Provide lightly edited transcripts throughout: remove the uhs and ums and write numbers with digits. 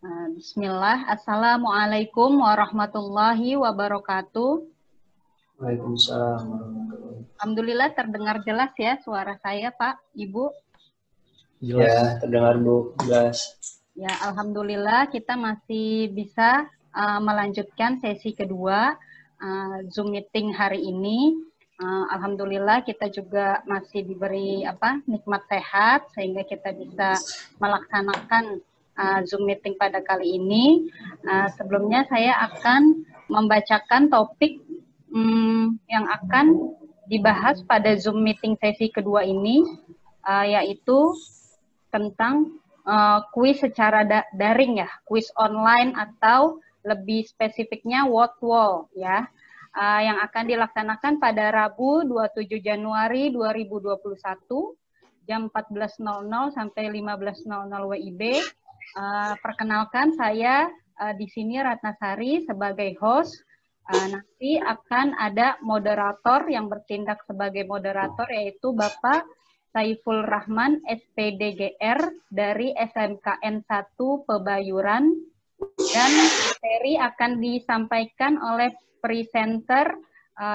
Bismillah. Assalamualaikum warahmatullahi wabarakatuh. Waalaikumsalam warahmatullahi wabarakatuh. Alhamdulillah terdengar jelas ya suara saya, Pak, Ibu. Jelas. Ya, terdengar Bu, jelas. Ya, alhamdulillah kita masih bisa melanjutkan sesi kedua Zoom meeting hari ini. Alhamdulillah kita juga masih diberi nikmat sehat sehingga kita bisa melaksanakan Zoom meeting pada kali ini. Sebelumnya saya akan membacakan topik yang akan dibahas pada Zoom meeting sesi kedua ini, yaitu tentang kuis secara daring ya, kuis online atau lebih spesifiknya What Wall ya, yang akan dilaksanakan pada Rabu 27 Januari 2021 jam 14.00 sampai 15.00 WIB. Perkenalkan saya di sini Ratnasari sebagai host. Nanti akan ada moderator yang bertindak sebagai moderator, yaitu Bapak Saiful Rahman, SPDGR dari SMKN 1 Pebayuran, dan materi akan disampaikan oleh presenter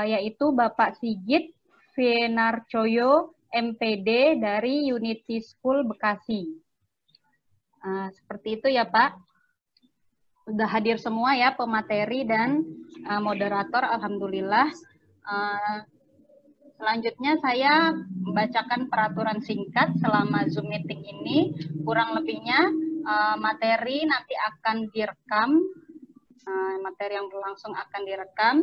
yaitu Bapak Sigit Fenarcoyo, MPD dari Unity School Bekasi. Seperti itu ya Pak. Sudah hadir semua ya pemateri dan moderator, alhamdulillah. Selanjutnya saya membacakan peraturan singkat selama Zoom meeting ini. Kurang lebihnya materi nanti akan direkam, materi yang berlangsung akan direkam.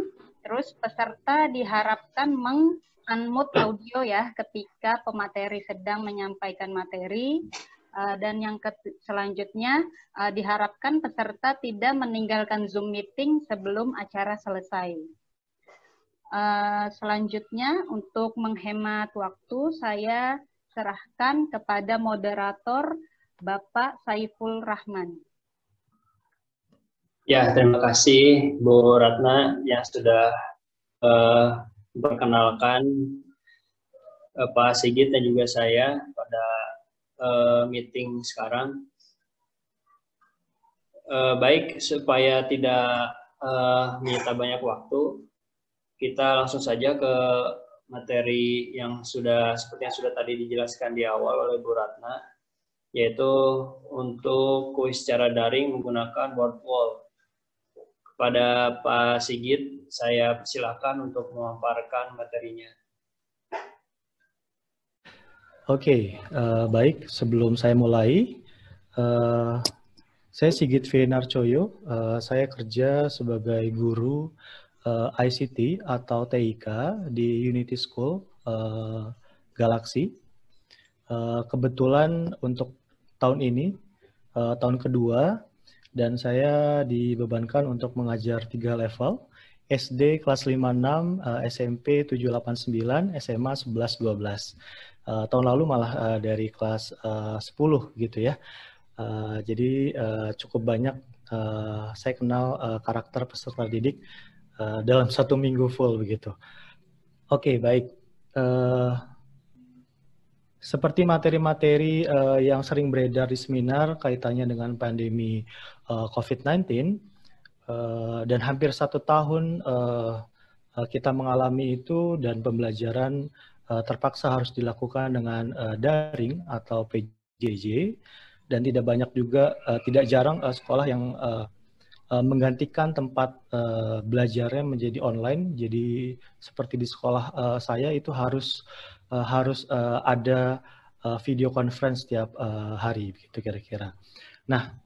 Terus peserta diharapkan meng-unmute audio ya ketika pemateri sedang menyampaikan materi. Dan yang selanjutnya diharapkan peserta tidak meninggalkan Zoom meeting sebelum acara selesai. Selanjutnya untuk menghemat waktu saya serahkan kepada moderator Bapak Saiful Rahman. Ya, terima kasih Bu Ratna yang sudah memperkenalkan Pak Sigit dan juga saya pada meeting sekarang. Baik, supaya tidak menyita banyak waktu, kita langsung saja ke materi yang seperti yang sudah tadi dijelaskan di awal oleh Bu Ratna, yaitu untuk kuis secara daring menggunakan WordWall. Kepada Pak Sigit, saya persilakan untuk memaparkan materinya. Oke, baik. Sebelum saya mulai, saya Sigit Fenarcoyo. Saya kerja sebagai guru ICT atau TIK di Unity School Galaxy. Kebetulan untuk tahun ini, tahun kedua, dan saya dibebankan untuk mengajar 3 level, SD kelas 5-6, SMP 7-8-9, SMA 11-12. Tahun lalu malah dari kelas 10 gitu ya. Jadi cukup banyak saya kenal karakter peserta didik dalam 1 minggu full begitu. Oke, baik. Seperti materi-materi yang sering beredar di seminar kaitannya dengan pandemi COVID-19, dan hampir 1 tahun kita mengalami itu, dan pembelajaran terpaksa harus dilakukan dengan daring atau PJJ, dan tidak banyak juga, tidak jarang sekolah yang menggantikan tempat belajarnya menjadi online. Jadi seperti di sekolah saya itu harus ada video conference tiap hari, begitu kira-kira. Nah,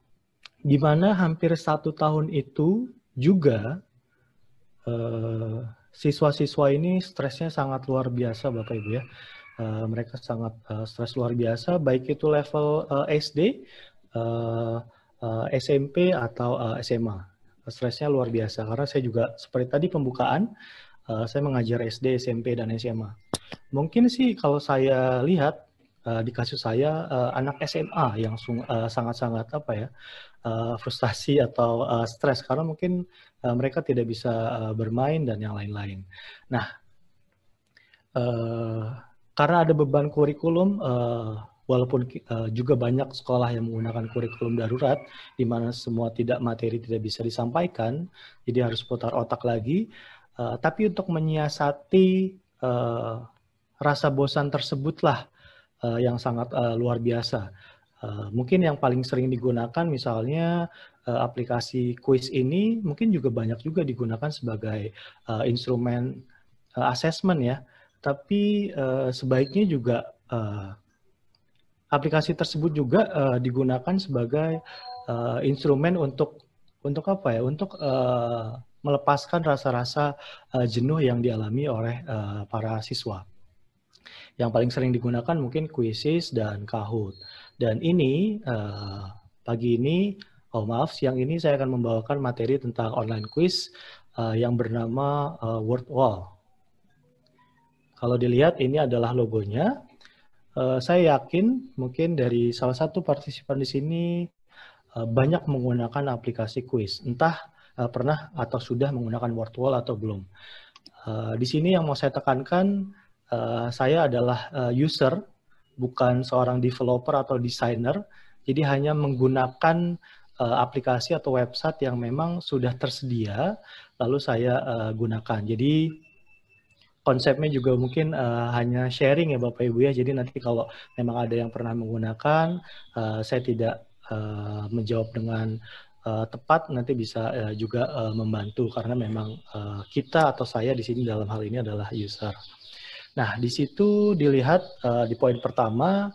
di mana hampir 1 tahun itu juga siswa-siswa ini stresnya sangat luar biasa, Bapak Ibu ya. Mereka sangat stres luar biasa, baik itu level SD, SMP atau SMA. Stresnya luar biasa, karena saya juga seperti tadi pembukaan, saya mengajar SD, SMP, dan SMA. Mungkin sih kalau saya lihat di kasus saya, anak SMA yang sangat-sangat frustasi atau stres, karena mungkin mereka tidak bisa bermain dan yang lain-lain. Nah, karena ada beban kurikulum walaupun juga banyak sekolah yang menggunakan kurikulum darurat, di mana semua materi tidak bisa disampaikan, jadi harus putar otak lagi. Tapi untuk menyiasati rasa bosan tersebutlah yang sangat luar biasa. Mungkin yang paling sering digunakan misalnya aplikasi quiz ini mungkin juga banyak juga digunakan sebagai instrumen assessment ya. Tapi sebaiknya juga aplikasi tersebut juga digunakan sebagai instrumen untuk apa ya? Untuk melepaskan rasa-rasa jenuh yang dialami oleh para siswa. Yang paling sering digunakan mungkin Quizizz dan Kahoot. Dan ini pagi ini, siang ini saya akan membawakan materi tentang online quiz yang bernama WordWall. Kalau dilihat ini adalah logonya. Saya yakin mungkin dari salah satu partisipan di sini banyak menggunakan aplikasi quiz. Entah pernah atau sudah menggunakan WordWall atau belum. Di sini yang mau saya tekankan, saya adalah user, bukan seorang developer atau desainer. Jadi hanya menggunakan aplikasi atau website yang memang sudah tersedia, lalu saya gunakan. Jadi konsepnya juga mungkin hanya sharing ya Bapak Ibu ya. Jadi nanti kalau memang ada yang pernah menggunakan, saya tidak menjawab dengan tepat, nanti bisa juga membantu karena memang kita atau saya di sini dalam hal ini adalah user. Nah, di situ dilihat di poin pertama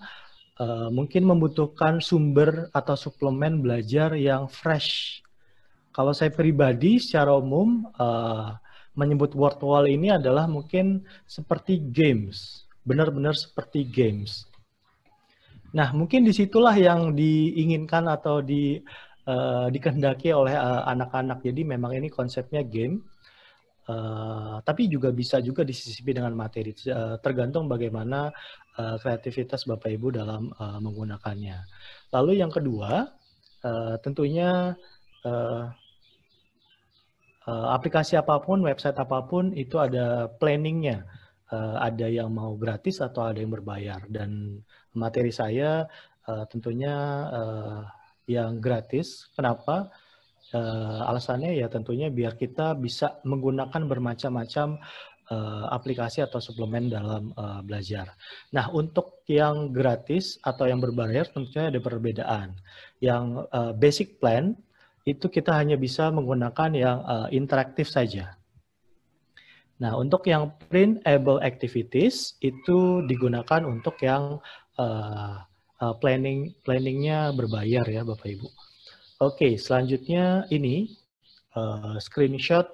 mungkin membutuhkan sumber atau suplemen belajar yang fresh. Kalau saya pribadi secara umum menyebut WordWall ini adalah mungkin seperti games, benar-benar seperti games. Nah, mungkin disitulah yang diinginkan atau dikehendaki oleh anak-anak. Jadi memang ini konsepnya game, tapi juga bisa juga disisipi dengan materi, tergantung bagaimana kreativitas Bapak Ibu dalam menggunakannya. Lalu yang kedua, tentunya aplikasi apapun, website apapun itu ada planningnya. Ada yang mau gratis atau ada yang berbayar. Dan materi saya tentunya yang gratis. Kenapa? Alasannya ya tentunya biar kita bisa menggunakan bermacam-macam aplikasi atau suplemen dalam belajar. Nah, untuk yang gratis atau yang berbayar tentunya ada perbedaan. Yang basic plan itu kita hanya bisa menggunakan yang interaktif saja. Nah, untuk yang printable activities itu digunakan untuk yang planningnya berbayar ya Bapak Ibu. Oke, selanjutnya ini screenshot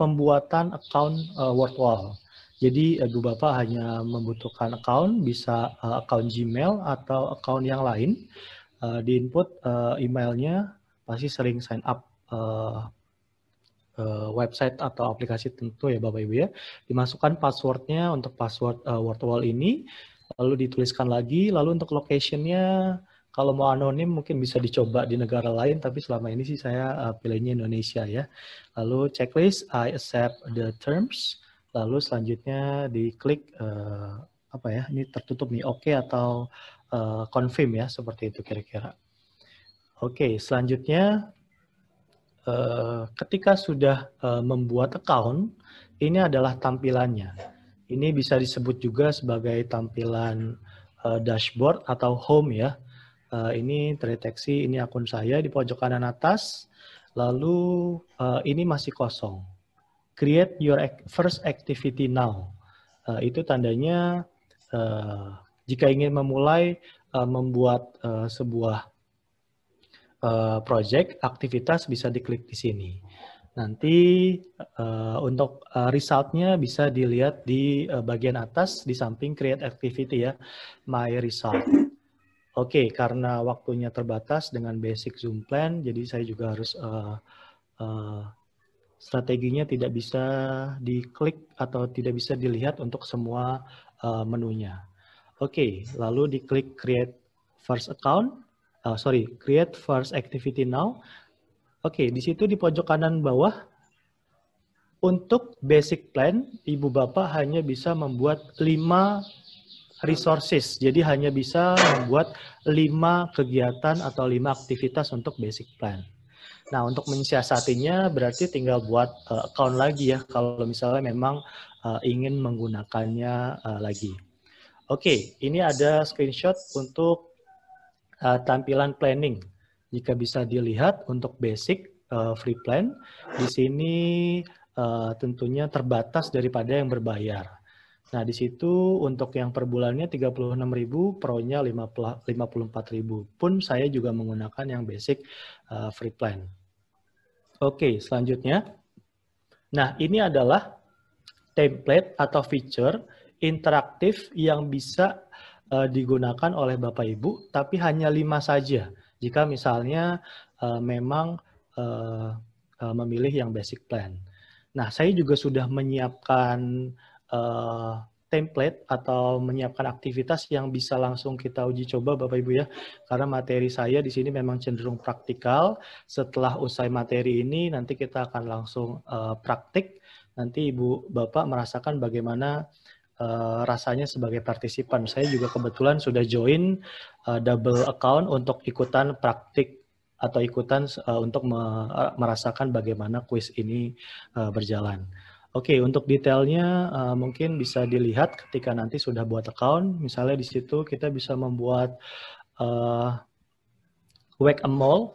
pembuatan account WordWall. Jadi Ibu Bapak hanya membutuhkan account, bisa account Gmail atau account yang lain. Di input emailnya, pasti sering sign up website atau aplikasi tentu ya Bapak Ibu ya. Dimasukkan passwordnya untuk password WordWall ini, lalu dituliskan lagi, lalu untuk location-nya kalau mau anonim mungkin bisa dicoba di negara lain, tapi selama ini sih saya pilihnya Indonesia ya. Lalu checklist, I accept the terms, lalu selanjutnya diklik apa ya, ini tertutup nih, oke atau confirm ya, seperti itu kira-kira. Oke, selanjutnya ketika sudah membuat account, ini adalah tampilannya. Ini bisa disebut juga sebagai tampilan dashboard atau home ya. Ini terdeteksi, ini akun saya di pojok kanan atas, lalu ini masih kosong. Create your first activity now. Itu tandanya jika ingin memulai membuat sebuah project, aktivitas bisa diklik di sini. Nanti untuk resultnya bisa dilihat di bagian atas di samping create activity ya, my result. Oke, karena waktunya terbatas dengan basic Zoom plan, jadi saya juga harus strateginya tidak bisa diklik atau tidak bisa dilihat untuk semua menunya. Oke, lalu diklik create first account. Create first activity now. Oke, di situ di pojok kanan bawah, untuk basic plan, Ibu Bapak hanya bisa membuat 5 resources. Jadi hanya bisa membuat 5 kegiatan atau 5 aktivitas untuk basic plan. Nah, untuk mensiasatinya berarti tinggal buat account lagi ya, kalau misalnya memang ingin menggunakannya lagi. Oke, ini ada screenshot untuk tampilan planning. Jika bisa dilihat untuk basic free plan, di sini tentunya terbatas daripada yang berbayar. Nah, di situ untuk yang per bulannya 36.000, pro-nya 54.000. Pun saya juga menggunakan yang basic free plan. Oke, selanjutnya. Nah, ini adalah template atau feature interaktif yang bisa digunakan oleh Bapak Ibu, tapi hanya 5 saja. Jika misalnya memang memilih yang basic plan. Nah, saya juga sudah menyiapkan template atau menyiapkan aktivitas yang bisa langsung kita uji coba Bapak Ibu ya. Karena materi saya di sini memang cenderung praktikal. Setelah usai materi ini nanti kita akan langsung praktik. Nanti Ibu Bapak merasakan bagaimana rasanya sebagai partisipan. Saya juga kebetulan sudah join double account untuk ikutan praktik atau ikutan untuk merasakan bagaimana kuis ini berjalan. Oke, untuk detailnya mungkin bisa dilihat ketika nanti sudah buat account. Misalnya di situ kita bisa membuat whack-a-mole,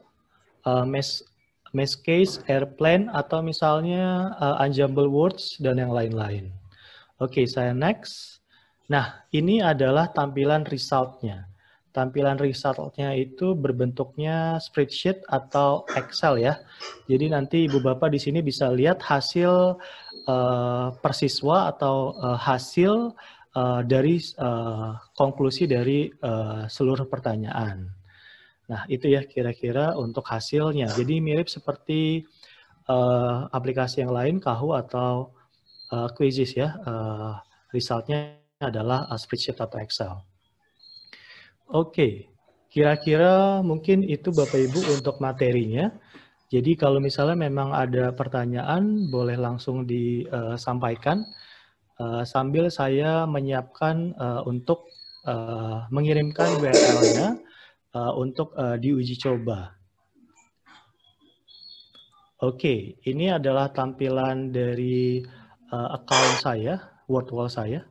maze case, airplane, atau misalnya unjumble words, dan yang lain-lain. Oke, saya next. Nah, ini adalah tampilan result-nya. Tampilan result-nya itu berbentuknya spreadsheet atau Excel ya. Jadi nanti Ibu Bapak di sini bisa lihat hasil persiswa atau hasil dari konklusi dari seluruh pertanyaan. Nah, itu ya kira-kira untuk hasilnya. Jadi mirip seperti aplikasi yang lain, Kahoot atau Quizzes ya. Resultnya adalah spreadsheet atau Excel. Oke, kira-kira mungkin itu Bapak Ibu untuk materinya. Jadi kalau misalnya memang ada pertanyaan, boleh langsung disampaikan sambil saya menyiapkan untuk mengirimkan URL-nya untuk diuji coba. Oke, ini adalah tampilan dari account saya, word wall saya.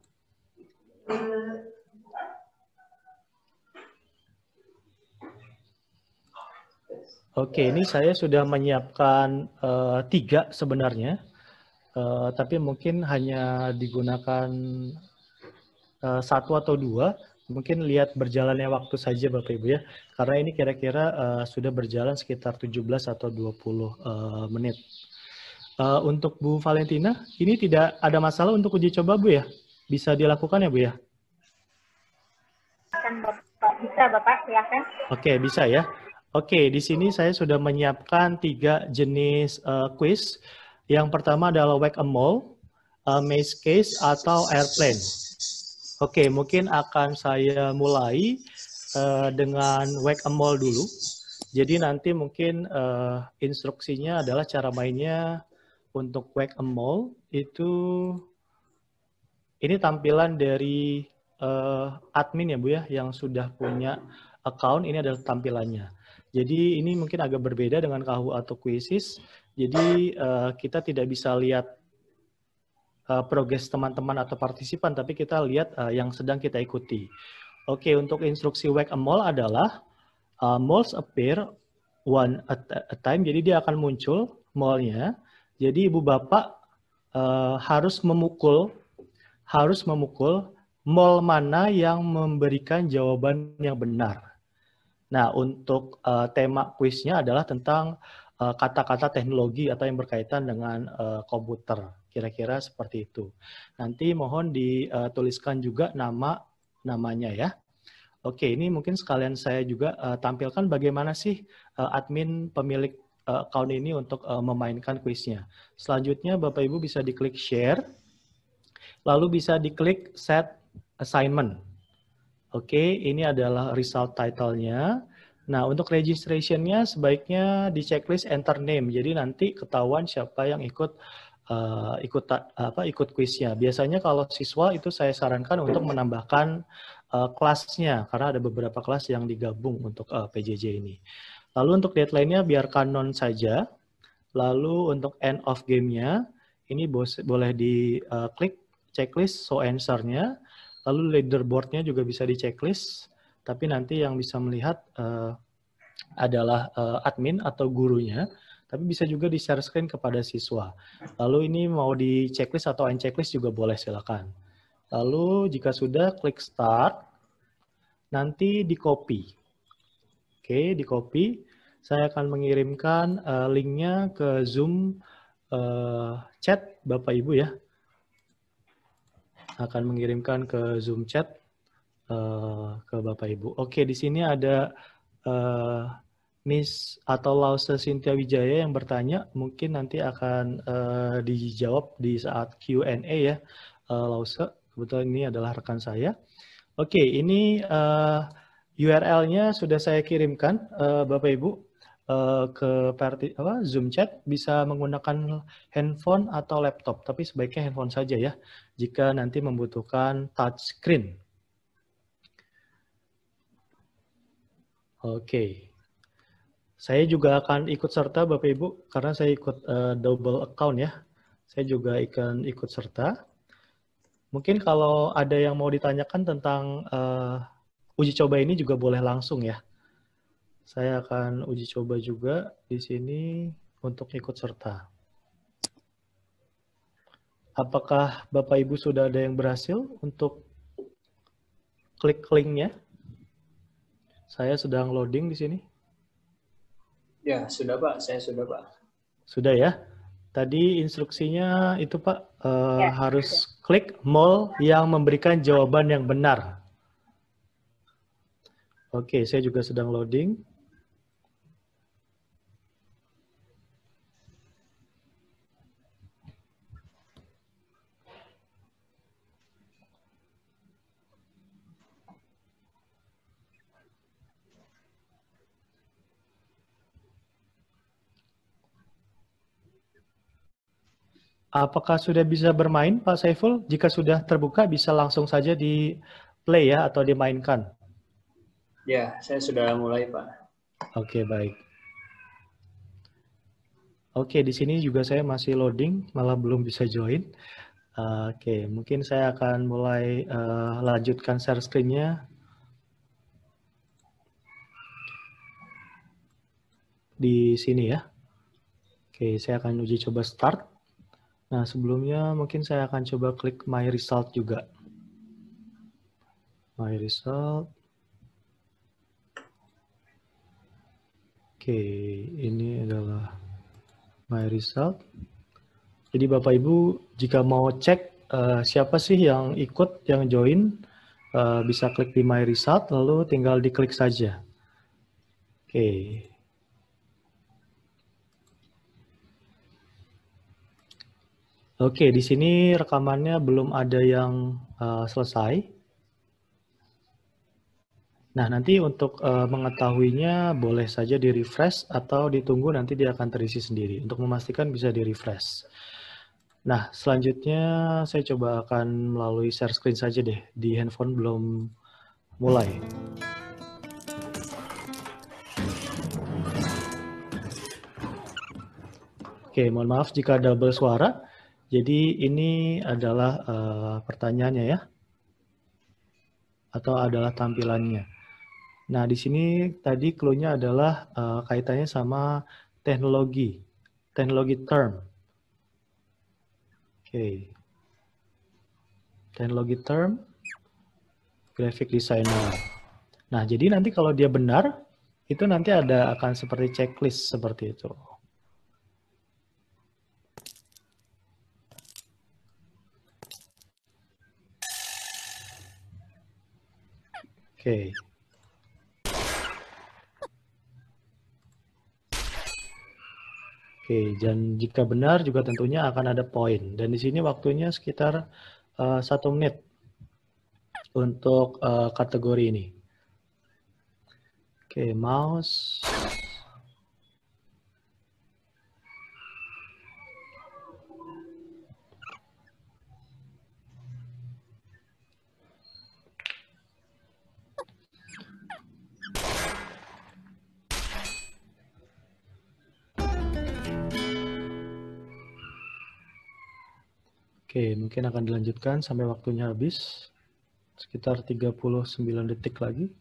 Oke, ini saya sudah menyiapkan 3 sebenarnya, tapi mungkin hanya digunakan 1 atau 2. Mungkin lihat berjalannya waktu saja Bapak Ibu ya, karena ini kira-kira sudah berjalan sekitar 17 atau 20 menit. Untuk Bu Valentina, ini tidak ada masalah untuk uji coba Bu ya? Bisa dilakukan ya Bu ya? Bisa Bapak, silakan. Oke, bisa ya. Oke, di sini saya sudah menyiapkan 3 jenis quiz. Yang pertama adalah whack-a-mole, maze case, atau airplane. Oke, mungkin akan saya mulai dengan whack-a-mole dulu. Jadi nanti mungkin instruksinya adalah cara mainnya untuk whack-a-mole itu, ini tampilan dari admin ya Bu ya, yang sudah punya account, ini adalah tampilannya. Jadi ini mungkin agak berbeda dengan Kahoot atau Quizzes. Jadi kita tidak bisa lihat progres teman-teman atau partisipan, tapi kita lihat yang sedang kita ikuti. Oke, untuk instruksi whack-a-mole adalah moles appear one at a time. Jadi dia akan muncul mole-nya. Jadi Ibu Bapak harus memukul mole mana yang memberikan jawaban yang benar. Nah, untuk tema kuisnya adalah tentang kata-kata teknologi atau yang berkaitan dengan komputer. Kira-kira seperti itu. Nanti mohon dituliskan juga namanya ya. Oke, ini mungkin sekalian saya juga tampilkan bagaimana sih admin pemilik account ini untuk memainkan kuisnya. Selanjutnya Bapak Ibu bisa diklik share, lalu bisa diklik set assignment. Oke, ini adalah result title-nya. Nah, untuk registration-nya sebaiknya di checklist enter name. Jadi nanti ketahuan siapa yang ikut ikut kuisnya. Biasanya kalau siswa itu saya sarankan untuk menambahkan kelasnya karena ada beberapa kelas yang digabung untuk PJJ ini. Lalu untuk deadline-nya biarkan non saja. Lalu untuk end of game-nya ini boleh diklik checklist show answer-nya. Lalu leaderboard-nya juga bisa di checklist. Tapi nanti yang bisa melihat adalah admin atau gurunya. Tapi bisa juga di share screen kepada siswa. Lalu ini mau di checklist atau end checklist juga boleh, silakan. Lalu jika sudah, klik start. Nanti di copy. Oke, di copy. Saya akan mengirimkan linknya ke Zoom chat Bapak Ibu ya. Akan mengirimkan ke Zoom chat ke Bapak Ibu. Oke, di sini ada Miss atau Lause Cynthia Wijaya yang bertanya, mungkin nanti akan dijawab di saat Q&A ya, Lause. Kebetulan ini adalah rekan saya. Oke, ini URL-nya sudah saya kirimkan, Bapak Ibu, ke Zoom chat. Bisa menggunakan handphone atau laptop, tapi sebaiknya handphone saja ya, jika nanti membutuhkan touch screen. Oke. Saya juga akan ikut serta Bapak Ibu, karena saya ikut double account ya. Saya juga akan ikut serta. Mungkin kalau ada yang mau ditanyakan tentang uji coba ini juga boleh langsung ya. Saya akan uji coba juga di sini untuk ikut serta. Apakah Bapak Ibu sudah ada yang berhasil untuk klik linknya? Saya sedang loading di sini. Ya, sudah Pak. Saya sudah Pak. Sudah ya? Tadi instruksinya itu Pak, harus klik mall yang memberikan jawaban yang benar. Oke, saya juga sedang loading. Apakah sudah bisa bermain, Pak Saiful? Jika sudah terbuka, bisa langsung saja di play ya, atau dimainkan? Ya, saya sudah mulai, Pak. Oke, baik. Oke, di sini juga saya masih loading, malah belum bisa join. Oke, mungkin saya akan mulai lanjutkan share screen-nya. Di sini ya. Oke, saya akan uji coba start. Nah, sebelumnya mungkin saya akan coba klik My Result juga. My Result. Oke, ini adalah My Result. Jadi Bapak Ibu, jika mau cek siapa sih yang ikut, yang join, bisa klik di My Result, lalu tinggal diklik saja. Oke. Oke, di sini rekamannya belum ada yang selesai. Nah, nanti untuk mengetahuinya boleh saja di-refresh atau ditunggu nanti dia akan terisi sendiri. Untuk memastikan bisa di-refresh. Nah, selanjutnya saya coba akan melalui share screen saja deh. Di handphone belum mulai. Oke, mohon maaf jika double suara. Jadi ini adalah pertanyaannya ya. Atau adalah tampilannya. Nah, di sini tadi clue-nya adalah kaitannya sama teknologi. Teknologi term. Oke. Teknologi term, graphic designer. Nah, jadi nanti kalau dia benar, itu nanti akan seperti checklist seperti itu. Oke. Oke, dan jika benar juga tentunya akan ada poin. Dan di sini waktunya sekitar 1 menit untuk kategori ini. Oke, mouse. Oke, mungkin akan dilanjutkan sampai waktunya habis. Sekitar 39 detik lagi.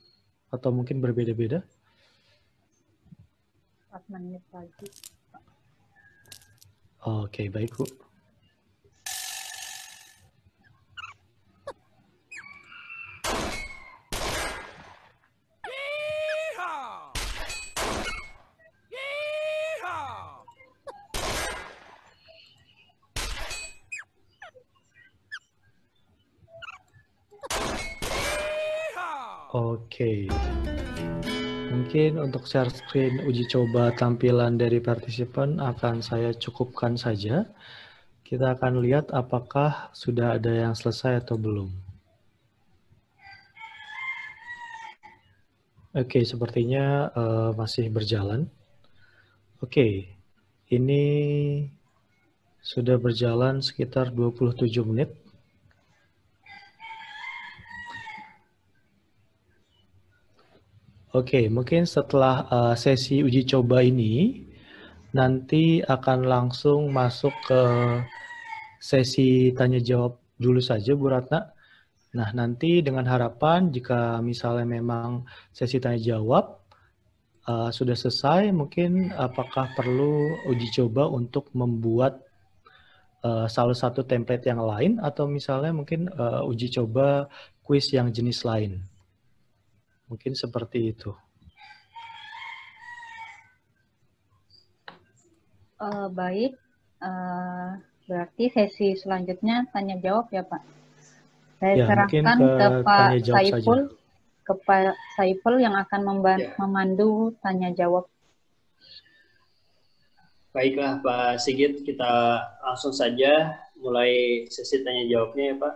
Atau mungkin berbeda-beda. 4 menit lagi. Oke, baik Bu. Oke. Mungkin untuk share screen uji coba tampilan dari partisipan akan saya cukupkan saja. Kita akan lihat apakah sudah ada yang selesai atau belum. Oke, sepertinya masih berjalan. Oke, ini sudah berjalan sekitar 27 menit. Oke, mungkin setelah sesi uji coba ini, nanti akan langsung masuk ke sesi tanya jawab dulu saja, Bu Ratna. Nah, nanti dengan harapan jika misalnya memang sesi tanya jawab sudah selesai, mungkin apakah perlu uji coba untuk membuat salah satu template yang lain, atau misalnya mungkin uji coba kuis yang jenis lain. Mungkin seperti itu. Baik, berarti sesi selanjutnya tanya jawab ya Pak. Saya Ya, serahkan ke ke Pak tanya jawab Saiful, saja. ke Pak Saiful yang akan memandu tanya jawab. Baiklah Pak Sigit, kita langsung saja mulai sesi tanya jawabnya ya Pak.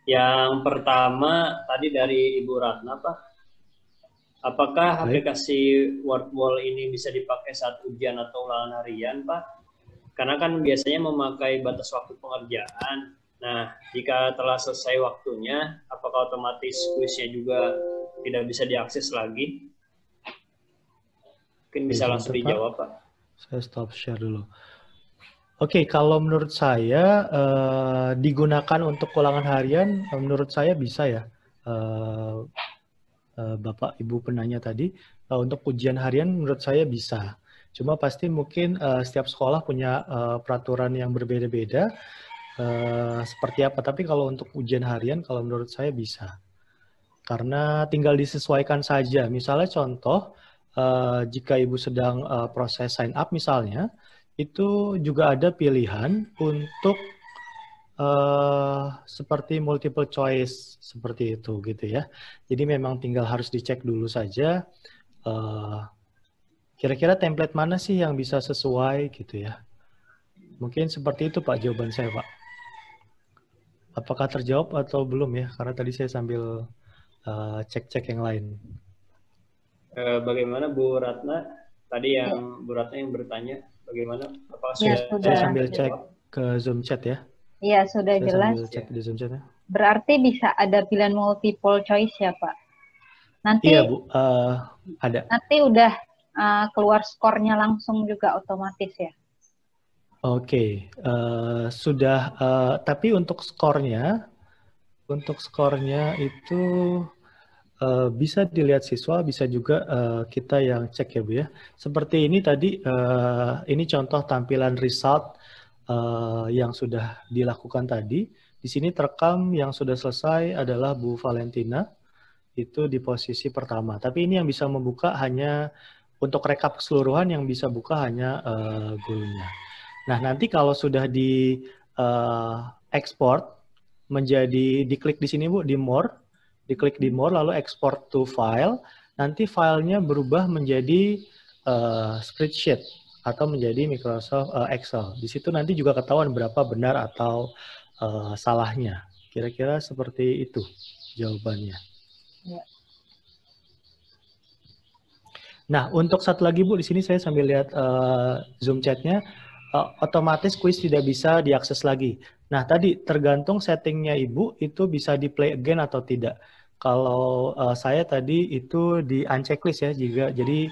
Yang pertama tadi dari Ibu Ratna Pak. Apakah aplikasi Wordwall ini bisa dipakai saat ujian atau ulangan harian, Pak? Karena kan biasanya memakai batas waktu pengerjaan. Nah, jika telah selesai waktunya, apakah otomatis kuisnya juga tidak bisa diakses lagi? Mungkin bisa langsung dijawab, Pak. Saya stop share dulu. Oke, kalau menurut saya digunakan untuk ulangan harian, menurut saya bisa ya. Bapak Ibu penanya tadi, untuk ujian harian menurut saya bisa. Cuma pasti mungkin setiap sekolah punya peraturan yang berbeda-beda seperti apa. Tapi kalau untuk ujian harian, kalau menurut saya bisa. Karena tinggal disesuaikan saja. Misalnya contoh, jika Ibu sedang proses sign up misalnya, itu juga ada pilihan untuk seperti multiple choice seperti itu gitu ya. Jadi memang tinggal harus dicek dulu saja kira-kira template mana sih yang bisa sesuai gitu ya. Mungkin seperti itu Pak jawaban saya Pak. Apakah terjawab atau belum ya? Karena tadi saya sambil cek-cek yang lain. Bagaimana Bu Ratna? Tadi yang Bu Ratna yang bertanya bagaimana? Apakah sudah? Saya sambil cek ke Zoom chat ya. Iya, sudah saya jelas. Cek di Zoom chat ya. Berarti bisa ada pilihan multiple choice ya, Pak? Nanti, iya, Bu. Ada. Nanti udah keluar skornya langsung juga otomatis ya? Oke. Sudah. Tapi untuk skornya itu bisa dilihat siswa, bisa juga kita yang cek ya Bu ya. Seperti ini tadi, ini contoh tampilan result yang sudah dilakukan tadi. Di sini terekam yang sudah selesai adalah Bu Valentina, itu di posisi pertama. Tapi ini yang bisa membuka hanya, untuk rekap keseluruhan yang bisa buka hanya gurunya. Nah nanti kalau sudah di export, menjadi, diklik di sini Bu, di more, diklik di more, lalu export to file, nanti filenya berubah menjadi spreadsheet atau menjadi Microsoft Excel. Di situ nanti juga ketahuan berapa benar atau salahnya. Kira-kira seperti itu jawabannya. Ya. Nah, untuk satu lagi Bu, di sini saya sambil lihat Zoom chatnya, otomatis kuis tidak bisa diakses lagi. Nah, tadi tergantung settingnya Ibu, itu bisa di play again atau tidak. Kalau saya tadi itu di unchecklist ya, jadi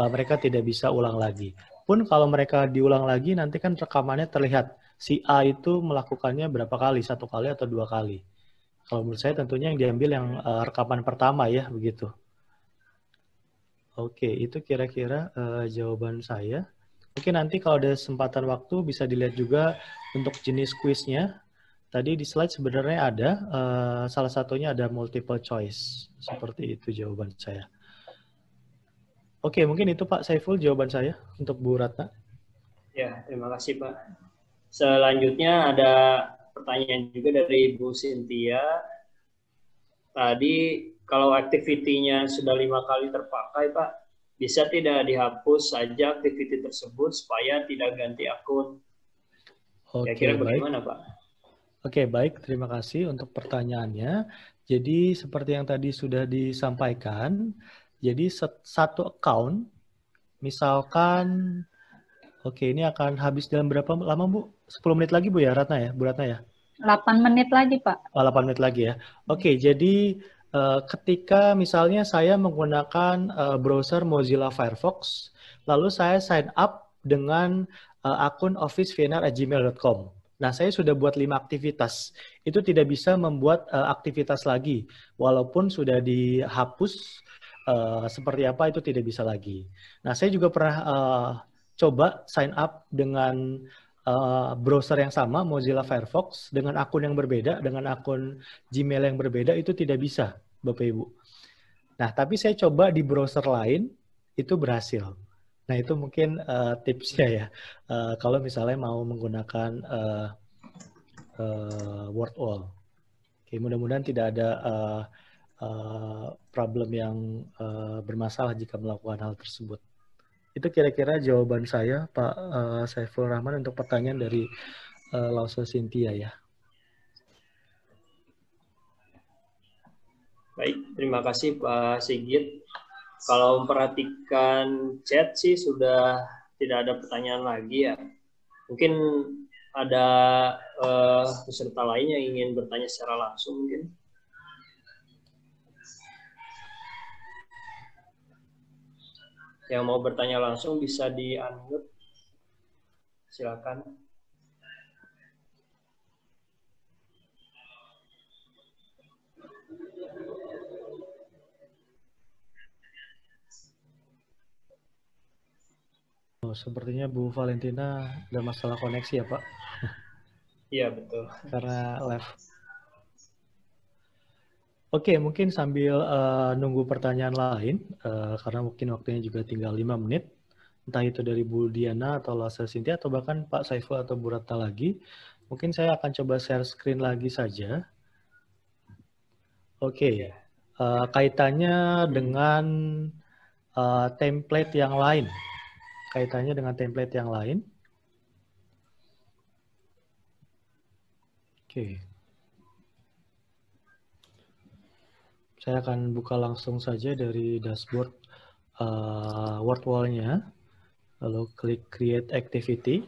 mereka tidak bisa ulang lagi. Pun kalau mereka diulang lagi, nanti kan rekamannya terlihat si A itu melakukannya berapa kali, 1 kali atau 2 kali. Kalau menurut saya tentunya yang diambil yang rekaman pertama ya, begitu. Oke, itu kira-kira jawaban saya. Mungkin nanti kalau ada kesempatan waktu bisa dilihat juga untuk jenis kuisnya. Tadi di slide sebenarnya ada, salah satunya ada multiple choice. Seperti itu jawaban saya. Oke, mungkin itu Pak Saiful jawaban saya untuk Bu Ratna. Ya, terima kasih Pak. Selanjutnya ada pertanyaan juga dari Bu Cynthia. Tadi kalau aktivitinya sudah 5 kali terpakai Pak, bisa tidak dihapus saja aktiviti tersebut supaya tidak ganti akun? Kira-kira bagaimana Pak? Oke, baik. Terima kasih untuk pertanyaannya. Jadi seperti yang tadi sudah disampaikan, jadi satu account, misalkan, oke ini akan habis dalam berapa lama Bu? 10 menit lagi Bu ya, Ratna ya? Bu Ratna ya? 8 menit lagi, Pak. Oh, 8 menit lagi ya. Oke, jadi ketika misalnya saya menggunakan browser Mozilla Firefox, lalu saya sign up dengan akun officeVNR@gmail.com. Nah, saya sudah buat 5 aktivitas. Itu tidak bisa membuat aktivitas lagi. Walaupun sudah dihapus, seperti apa itu tidak bisa lagi. Nah, saya juga pernah coba sign up dengan browser yang sama, Mozilla Firefox, dengan akun yang berbeda, dengan akun Gmail yang berbeda, itu tidak bisa, Bapak Ibu. Nah, tapi saya coba di browser lain, itu berhasil. Nah, itu mungkin tipsnya ya. Kalau misalnya mau menggunakan WordWall. Oke, mudah-mudahan tidak ada problem yang bermasalah jika melakukan hal tersebut. Itu kira-kira jawaban saya, Pak Saiful Rahman, untuk pertanyaan dari Lausa Cynthia ya. Baik, terima kasih Pak Sigit. Kalau memperhatikan chat sih sudah tidak ada pertanyaan lagi ya. Mungkin ada peserta lain yang ingin bertanya secara langsung mungkin. Yang mau bertanya langsung bisa di-unmute. Silakan. Oh, sepertinya Bu Valentina ada masalah koneksi ya, Pak? Iya, betul. Karena live. Oke, mungkin sambil nunggu pertanyaan lain, karena mungkin waktunya juga tinggal 5 menit, entah itu dari Bu Diana atau Lausa Cynthia, atau bahkan Pak Saiful atau Bu Ratna lagi, mungkin saya akan coba share screen lagi saja. Oke, kaitannya dengan template yang lain. Oke. Saya akan buka langsung saja dari dashboard WordWall-nya, lalu klik Create Activity.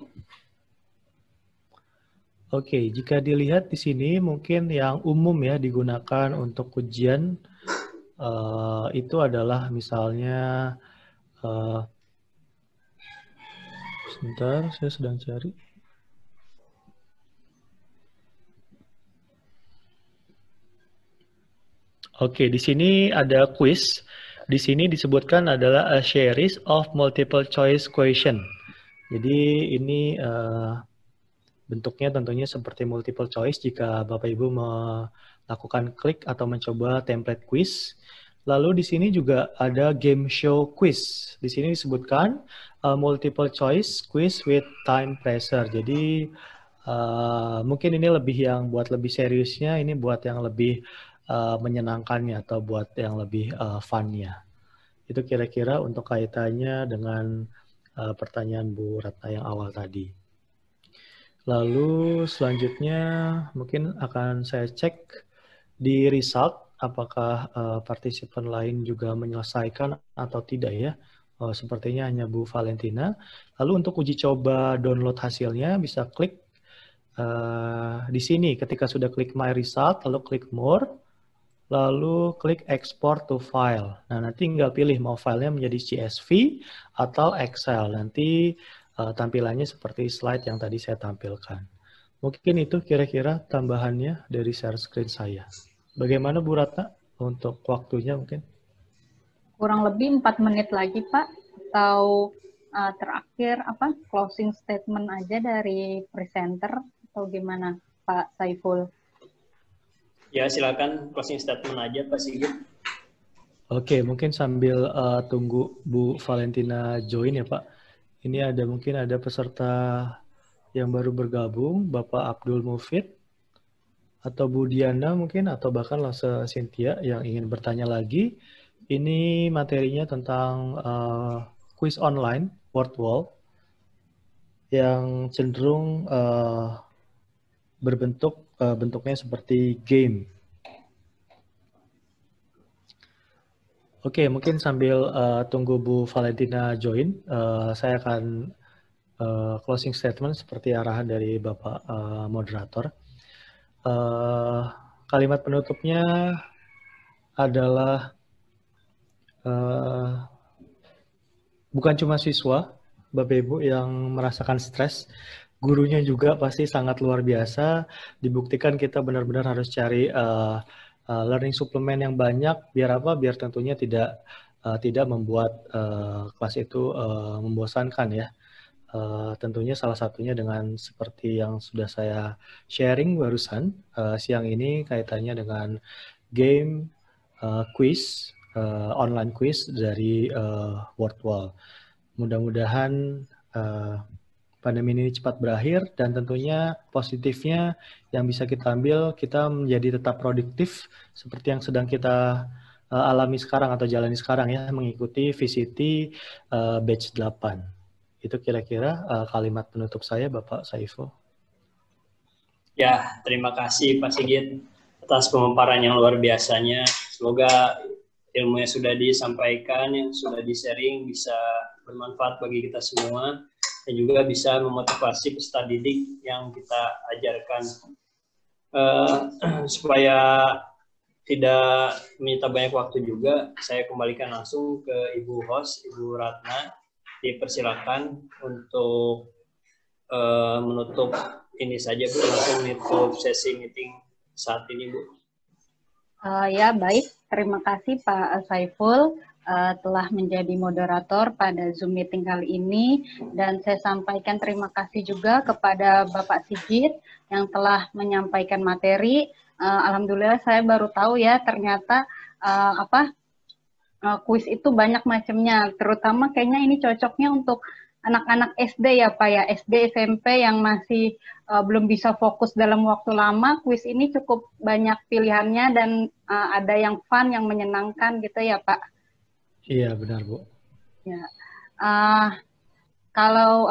Oke, jika dilihat di sini mungkin yang umum ya digunakan untuk ujian itu adalah misalnya, sebentar, saya sedang cari. Oke, di sini ada quiz. Di sini disebutkan adalah a series of multiple choice question. Jadi ini bentuknya tentunya seperti multiple choice jika Bapak Ibu melakukan klik atau mencoba template quiz. Lalu di sini juga ada game show quiz. Di sini disebutkan multiple choice quiz with time pressure. Jadi mungkin ini buat lebih seriusnya, ini buat yang lebih menyenangkannya atau buat yang lebih fun-nya. Itu kira-kira untuk kaitannya dengan pertanyaan Bu Ratna yang awal tadi. Lalu selanjutnya mungkin akan saya cek di result apakah partisipan lain juga menyelesaikan atau tidak ya. Sepertinya hanya Bu Valentina. Lalu untuk uji coba download hasilnya bisa klik di sini. Ketika sudah klik My Result, lalu klik More, lalu klik Export to File. Nah, nanti tinggal pilih mau filenya menjadi CSV atau Excel. Nanti tampilannya seperti slide yang tadi saya tampilkan. Mungkin itu kira-kira tambahannya dari share screen saya. Bagaimana Bu Ratna untuk waktunya mungkin? Kurang lebih 4 menit lagi, Pak. Atau terakhir closing statement aja dari presenter atau gimana, Pak Saiful? Ya, silakan closing statement aja Pak Sigit. Oke, mungkin sambil tunggu Bu Valentina join ya Pak. Ini mungkin ada peserta yang baru bergabung, Bapak Abdul Mufid, atau Bu Diana mungkin, atau bahkan Lase Cynthia yang ingin bertanya lagi. Ini materinya tentang quiz online, word wall, yang cenderung bentuknya seperti game. Oke, mungkin sambil tunggu Bu Valentina join, saya akan closing statement seperti arahan dari Bapak moderator. Kalimat penutupnya adalah bukan cuma siswa, Bapak Ibu yang merasakan stres, gurunya juga pasti sangat luar biasa. Dibuktikan kita benar-benar harus cari learning suplemen yang banyak, biar apa? Biar tentunya tidak membuat kelas itu membosankan ya. Tentunya salah satunya dengan seperti yang sudah saya sharing barusan siang ini kaitannya dengan game quiz, online quiz dari Wordwall. Mudah-mudahan pandemi ini cepat berakhir dan tentunya positifnya yang bisa kita ambil, kita menjadi tetap produktif seperti yang sedang kita alami sekarang atau jalani sekarang ya, mengikuti VCT batch 8. Itu kira-kira kalimat penutup saya, Bapak Saiful. Ya, terima kasih Pak Sigit atas pemaparan yang luar biasanya. Semoga ilmu yang sudah disampaikan, yang sudah di-sharing bisa bermanfaat bagi kita semua dan juga bisa memotivasi peserta didik yang kita ajarkan. Supaya tidak menyita banyak waktu juga, saya kembalikan langsung ke Ibu host, Ibu Ratna. Dipersilakan untuk menutup ini saja Bu, langsung menutup sesi meeting saat ini Bu. Ya baik, terima kasih Pak Saiful telah menjadi moderator pada Zoom meeting kali ini, dan saya sampaikan terima kasih juga kepada Bapak Sigit yang telah menyampaikan materi. Alhamdulillah saya baru tahu ya ternyata kuis itu banyak macamnya, terutama kayaknya ini cocoknya untuk anak-anak SD ya Pak ya, SD, SMP yang masih belum bisa fokus dalam waktu lama. Kuis ini cukup banyak pilihannya dan ada yang fun, yang menyenangkan gitu ya Pak. Iya benar Bu. Ya, kalau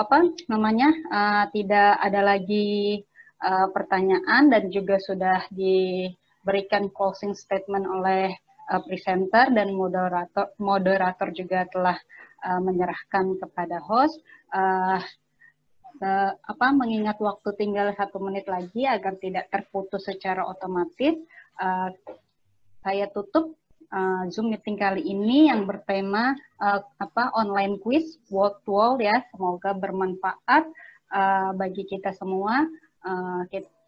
tidak ada lagi pertanyaan dan juga sudah diberikan closing statement oleh presenter dan moderator juga telah menyerahkan kepada host. Mengingat waktu tinggal 1 menit lagi agar tidak terputus secara otomatis, saya tutup Zoom meeting kali ini yang bertema online quiz Wordwall ya. Semoga bermanfaat bagi kita semua.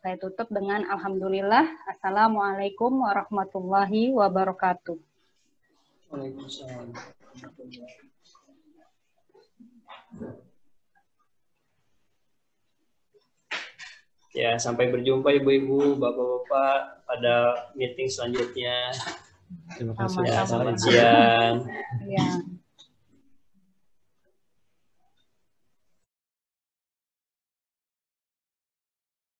Saya tutup dengan alhamdulillah. Assalamualaikum warahmatullahi wabarakatuh. Waalaikumsalam. Ya, sampai berjumpa Ibu-ibu, Bapak-bapak pada meeting selanjutnya. Terima kasih. Ya, selamat siang. Ya.